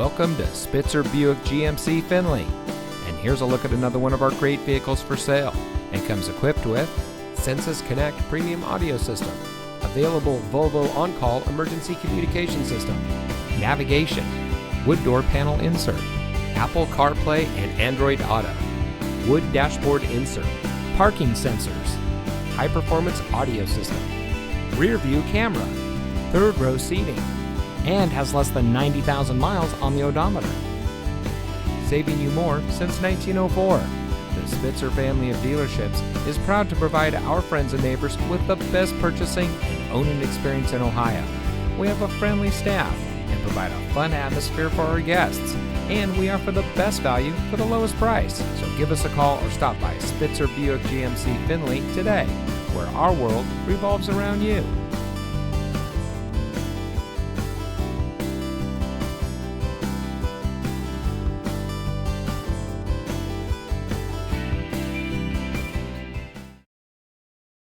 Welcome to Spitzer Buick GMC Findlay. And here's a look at another one of our great vehicles for sale. And comes equipped with Sensus Connect premium audio system, available Volvo on-call emergency communication system, navigation, wood door panel insert, Apple CarPlay and Android Auto, wood dashboard insert, parking sensors, high-performance audio system, rear view camera, third row seating, and has less than 90,000 miles on the odometer. Saving you more since 1904. The Spitzer family of dealerships is proud to provide our friends and neighbors with the best purchasing and owning experience in Ohio. We have a friendly staff and provide a fun atmosphere for our guests. And we offer the best value for the lowest price. So give us a call or stop by Spitzer Buick GMC Findlay today, where our world revolves around you.